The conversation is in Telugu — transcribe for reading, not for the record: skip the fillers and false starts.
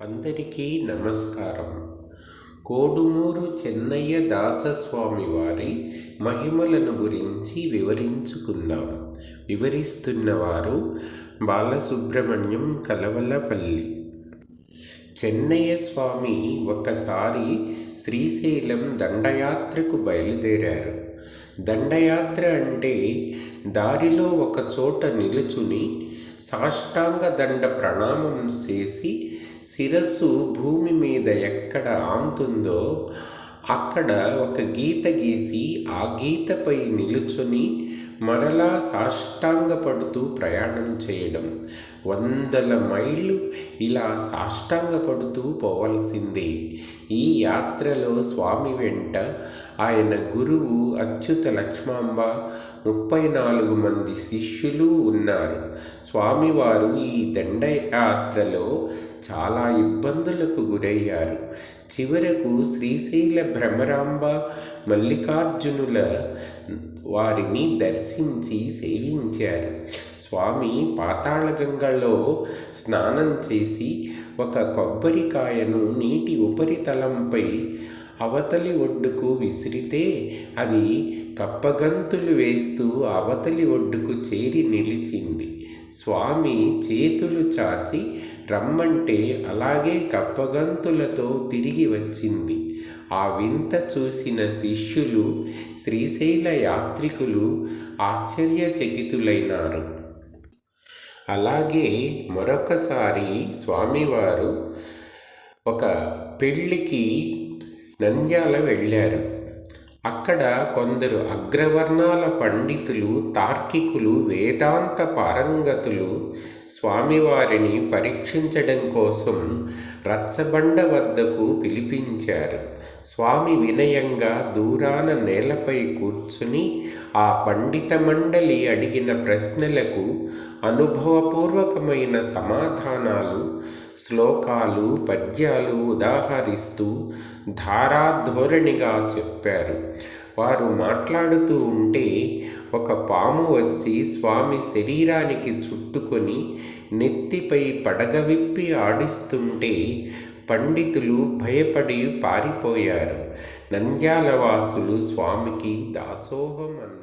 అందరికీ నమస్కారం. కోడుమూరు చెన్నయ్య దాసస్వామి వారి మహిమలను గురించి వివరించుకుందాం. వివరిస్తున్నవారు బాలసుబ్రహ్మణ్యం కలవలపల్లి. చెన్నయ్య స్వామి ఒకసారి శ్రీశైలం దండయాత్రకు బయలుదేరారు. దండయాత్ర అంటే దారిలో ఒక చోట నిలుచుని సాష్టాంగ దండ ప్రణామం చేసి శిరస్సు భూమి మీద ఎక్కడ ఆంతుందో అక్కడ ఒక గీత గీసి ఆ గీతపై నిలుచుని మరలా సాష్టాంగపడుతూ ప్రయాణం చేయడం. 100 మైళ్ళు ఇలా సాష్టాంగపడుతూ పోవలసిందే. ఈ యాత్రలో స్వామి వెంట ఆయన గురువు అచ్యుత లక్ష్మాంబ 34 మంది శిష్యులు ఉన్నారు. స్వామివారు ఈ దండయాత్రలో చాలా ఇబ్బందులకు గురయ్యారు. చివరకు శ్రీశైల భ్రమరాంబ మల్లికార్జునుల వారిని దర్శించి సేవించారు. స్వామి పాతాళగంగలో స్నానం చేసి ఒక కొబ్బరికాయను నీటి ఉపరితలంపై అవతలి ఒడ్డుకు విసిరితే అది కప్పగంతులు వేస్తూ అవతలి ఒడ్డుకు చేరి నిలిచింది. స్వామి చేతులు చాచి రమ్మంటే అలాగే కప్పగంతులతో తిరిగి వచ్చింది. ఆ వింత చూసిన శిష్యులు, శ్రీశైల యాత్రికులు ఆశ్చర్యచకితులైనారు. అలాగే మరొకసారి స్వామివారు ఒక పెళ్ళికి నంద్యాల వెళ్ళారు. అక్కడ కొందరు అగ్రవర్ణాల పండితులు, తార్కికులు, వేదాంత పారంగతులు స్వామివారిని పరీక్షించడం కోసం రచ్చబండ వద్దకు పిలిపించారు. స్వామి వినయంగా దూరాన నేలపై కూర్చుని ఆ పండిత మండలి అడిగిన ప్రశ్నలకు అనుభవపూర్వకమైన సమాధానాలు, శ్లోకాలు, పద్యాలు ఉదాహరిస్తూ ధారాధోరణిగా చెప్పారు. వారు మాట్లాడుతూ ఉంటే ఒక పాము వచ్చి స్వామి శరీరానికి చుట్టుకొని నెత్తిపై పడగ విప్పి ఆడిస్తుంటే పండితులు భయపడి పారిపోయారు. నంద్యాల వాసులు స్వామికి దాసోహం అన్నారు.